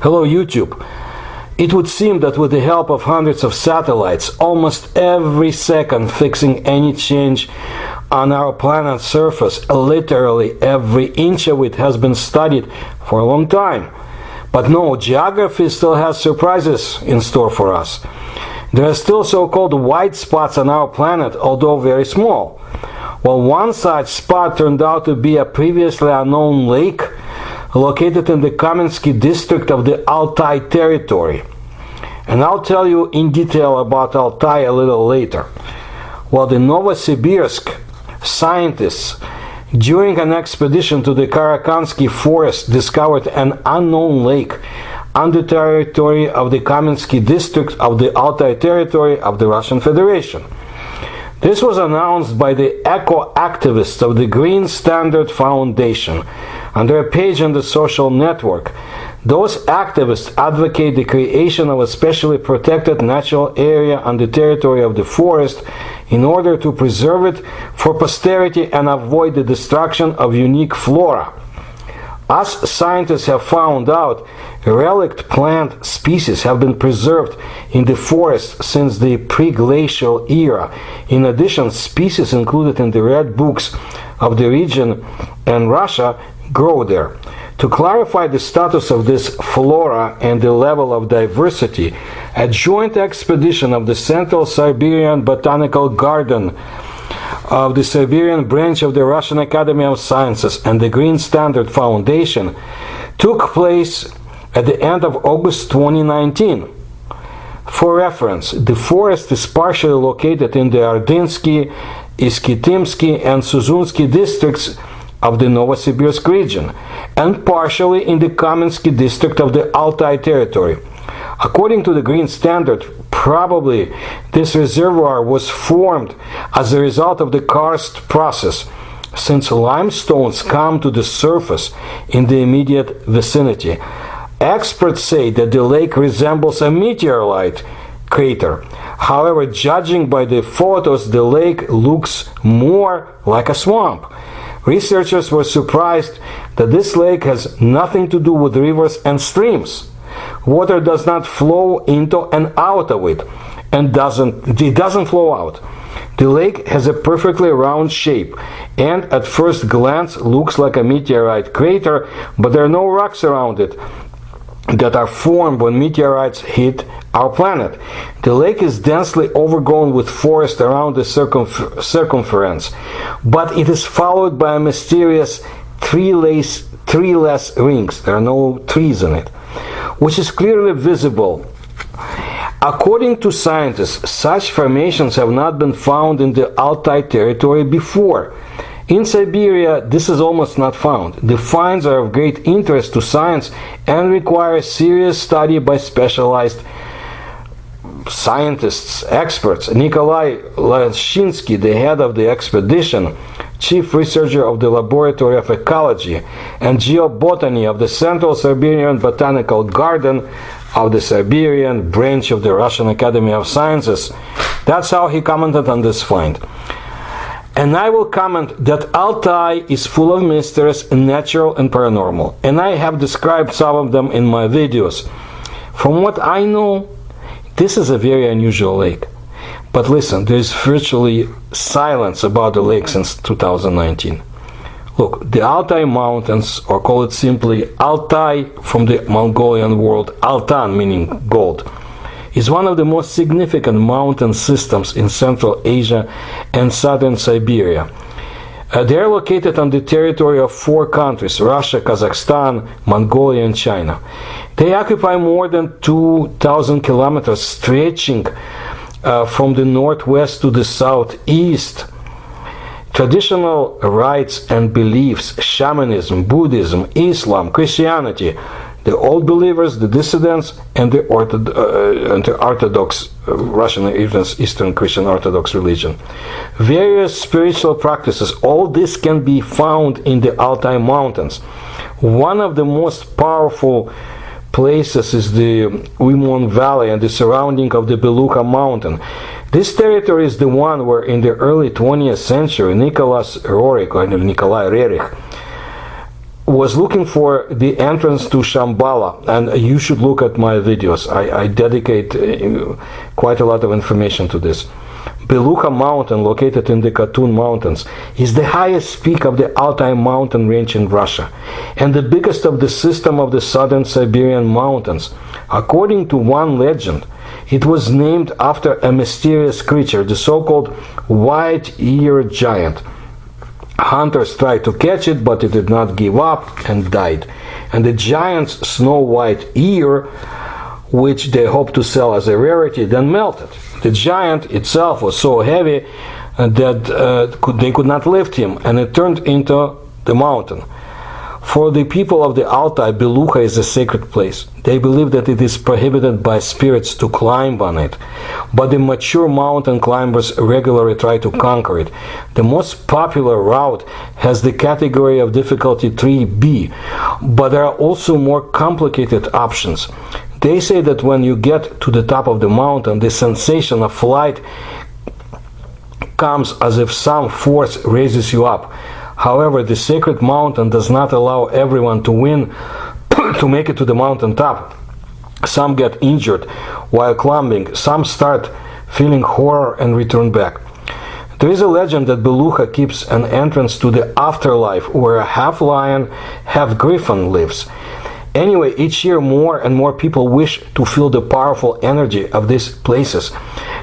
Hello YouTube. It would seem that with the help of hundreds of satellites, almost every second fixing any change on our planet's surface, literally every inch of it has been studied for a long time. But no, geography still has surprises in store for us. There are still so-called white spots on our planet, although very small. Well, one such spot turned out to be a previously unknown lake located in the Kamensky district of the Altai territory. And I'll tell you in detail about Altai a little later. Well, the Novosibirsk scientists, during an expedition to the Karakansky forest, discovered an unknown lake on the territory of the Kamensky district of the Altai territory of the Russian Federation. This was announced by the eco-activists of the Green Standard Foundation on their page on the social network. Those activists advocate the creation of a specially protected natural area on the territory of the forest in order to preserve it for posterity and avoid the destruction of unique flora. As scientists have found out, relict plant species have been preserved in the forest since the pre-glacial era. In addition, species included in the red books of the region and Russia grow there. To clarify the status of this flora and the level of diversity, a joint expedition of the Central Siberian Botanical Garden of the Siberian branch of the Russian Academy of Sciences and the Green Standard Foundation took place at the end of August 2019. For reference, the forest is partially located in the Ordinsky, Iskitimsky and Suzunsky districts of the Novosibirsk region, and partially in the Kamensky district of the Altai territory. According to the Green Standard, probably this reservoir was formed as a result of the karst process, since limestones come to the surface in the immediate vicinity. Experts say that the lake resembles a meteorite crater. However, judging by the photos, the lake looks more like a swamp. Researchers were surprised that this lake has nothing to do with rivers and streams. Water does not flow into and out of it, and it doesn't flow out. The lake has a perfectly round shape, and at first glance looks like a meteorite crater, but there are no rocks around it that are formed when meteorites hit our planet. The lake is densely overgrown with forest around the circumference, but it is followed by a mysterious treeless rings. There are no trees in it, which is clearly visible. According to scientists, such formations have not been found in the Altai territory before. In Siberia, this is almost not found. The finds are of great interest to science and require serious study by specialized scientists, experts. Nikolai Lashinsky, the head of the expedition, chief researcher of the Laboratory of Ecology and Geobotany of the Central Siberian Botanical Garden of the Siberian branch of the Russian Academy of Sciences. That's how he commented on this find. And I will comment that Altai is full of mysteries, natural and paranormal, and I have described some of them in my videos. From what I know, this is a very unusual lake. But listen, there is virtually silence about the lake since 2019. Look, the Altai Mountains, or call it simply Altai from the Mongolian word altan, meaning gold, is one of the most significant mountain systems in Central Asia and southern Siberia. They are located on the territory of 4 countries: Russia, Kazakhstan, Mongolia, and China. They occupy more than 2,000 kilometers, stretching from the northwest to the southeast. Traditional rites and beliefs, Shamanism, Buddhism, Islam, Christianity, the Old Believers, the Dissidents, and the Orthodox Russian Eastern Christian Orthodox religion. Various spiritual practices, all this can be found in the Altai Mountains. One of the most powerful places is the Uymon Valley and the surrounding of the Beluga Mountain. This territory is the one where in the early 20th century Nikolai Rerich was looking for the entrance to Shambhala, and you should look at my videos. I dedicate quite a lot of information to this. Beluga Mountain, located in the Katun Mountains, is the highest peak of the Altai mountain range in Russia, and the biggest of the system of the southern Siberian mountains. According to one legend, it was named after a mysterious creature, the so-called white-eared giant. Hunters tried to catch it, but it did not give up and died. And the giant's snow-white ear, which they hoped to sell as a rarity, then melted. The giant itself was so heavy that they could not lift him, and it turned into the mountain. For the people of the Altai, Beluga is a sacred place. They believe that it is prohibited by spirits to climb on it, but the mature mountain climbers regularly try to conquer it. The most popular route has the category of difficulty 3B, but there are also more complicated options. They say that when you get to the top of the mountain, the sensation of flight comes as if some force raises you up. However, the sacred mountain does not allow everyone to win to make it to the mountain top. Some get injured while climbing, some start feeling horror and return back. There is a legend that Beluga keeps an entrance to the afterlife where a half lion, half griffin lives. Anyway, each year more and more people wish to feel the powerful energy of these places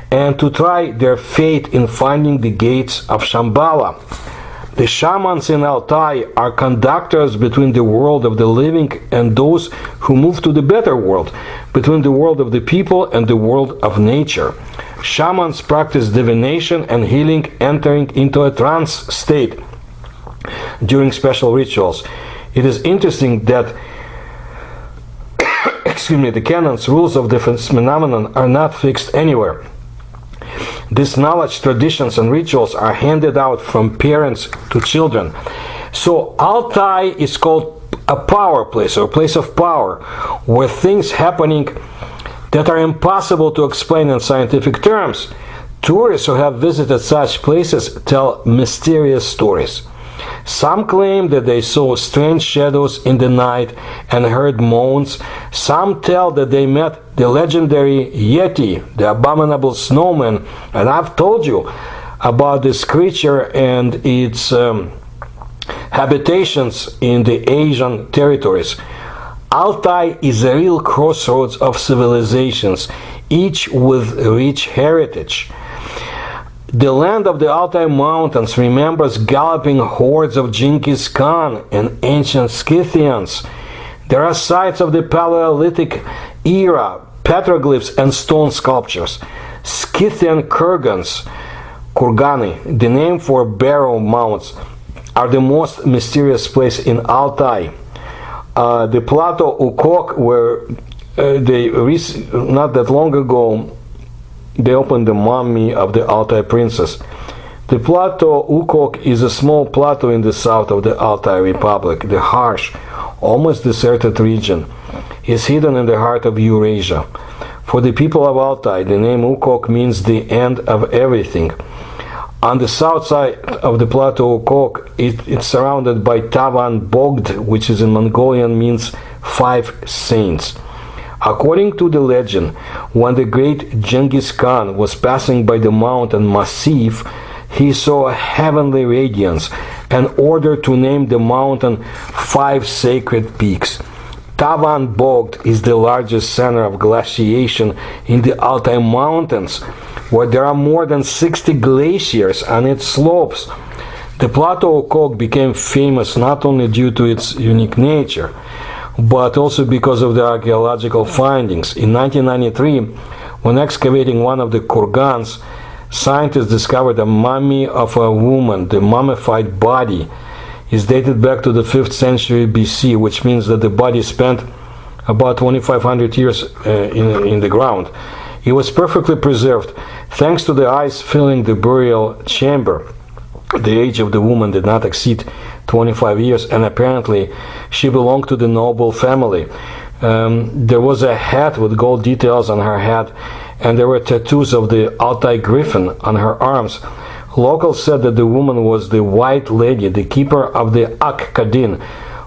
and to try their fate in finding the gates of Shambhala. The shamans in Altai are conductors between the world of the living and those who move to the better world, between the world of the people and the world of nature. Shamans practice divination and healing, entering into a trance state during special rituals. It is interesting that the canons, rules of this phenomenon are not fixed anywhere. This knowledge, traditions, and rituals are handed out from parents to children. So Altai is called a power place, or a place of power, where things happening that are impossible to explain in scientific terms. Tourists who have visited such places tell mysterious stories. Some claim that they saw strange shadows in the night and heard moans. Some tell that they met the legendary Yeti, the abominable snowman, and I've told you about this creature and its habitations in the Asian territories. Altai is a real crossroads of civilizations, each with rich heritage. The land of the Altai Mountains remembers galloping hordes of Genghis Khan and ancient Scythians. There are sites of the Paleolithic era, petroglyphs and stone sculptures. Scythian kurgani, the name for barrow mounds, are the most mysterious place in Altai. The Plateau Ukok, where not that long ago they opened the mummy of the Altai princess. The Plateau Ukok is a small plateau in the south of the Altai Republic. The harsh, almost deserted region is hidden in the heart of Eurasia. For the people of Altai, the name Ukok means the end of everything. On the south side of the Plateau Ukok, it's surrounded by Tavan Bogd, which is in Mongolian means 5 saints. According to the legend, when the great Genghis Khan was passing by the mountain massif, he saw a heavenly radiance and ordered to name the mountain 5 sacred peaks. Tavan Bogd is the largest center of glaciation in the Altai Mountains, where there are more than 60 glaciers on its slopes. The Plateau Ukok became famous not only due to its unique nature, but also because of the archaeological findings. In 1993, when excavating one of the kurgans, scientists discovered a mummy of a woman. The mummified body is dated back to the 5th century BC, which means that the body spent about 2,500 years in the ground. It was perfectly preserved, thanks to the ice filling the burial chamber. The age of the woman did not exceed 25 years, and apparently she belonged to the noble family. There was a hat with gold details on her head, and there were tattoos of the Altai griffin on her arms. Locals said that the woman was the White Lady, the keeper of the Ak-Kadin,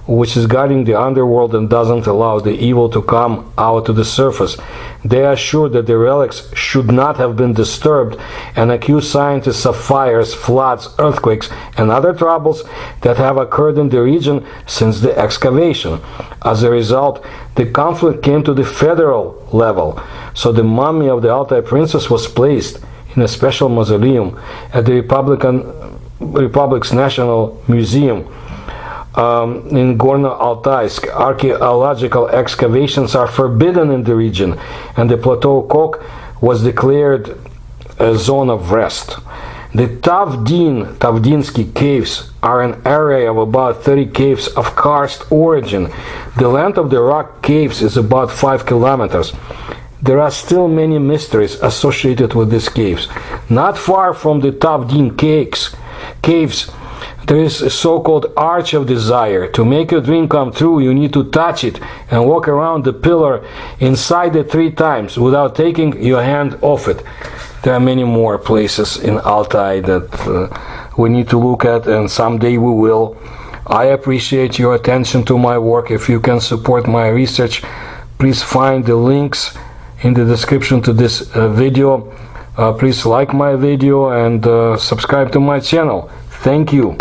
which is guarding the underworld and doesn't allow the evil to come out to the surface. They are sure that the relics should not have been disturbed and accuse scientists of fires, floods, earthquakes, and other troubles that have occurred in the region since the excavation. As a result, the conflict came to the federal level, so the mummy of the Altai princess was placed in a special mausoleum at the Republic's National Museum in Gorno-Altaisk. Archaeological excavations are forbidden in the region, and the Plateau Kok was declared a zone of rest. The Tavdinsky caves are an area of about 30 caves of karst origin. The length of the rock caves is about 5 kilometers. There are still many mysteries associated with these caves. Not far from the Tavdin caves, there is a so-called Arch of Desire. To make your dream come true, you need to touch it and walk around the pillar inside it 3 times without taking your hand off it. There are many more places in Altai that we need to look at, and someday we will. I appreciate your attention to my work. If you can support my research, please find the links in the description to this video. Please like my video and subscribe to my channel. Thank you.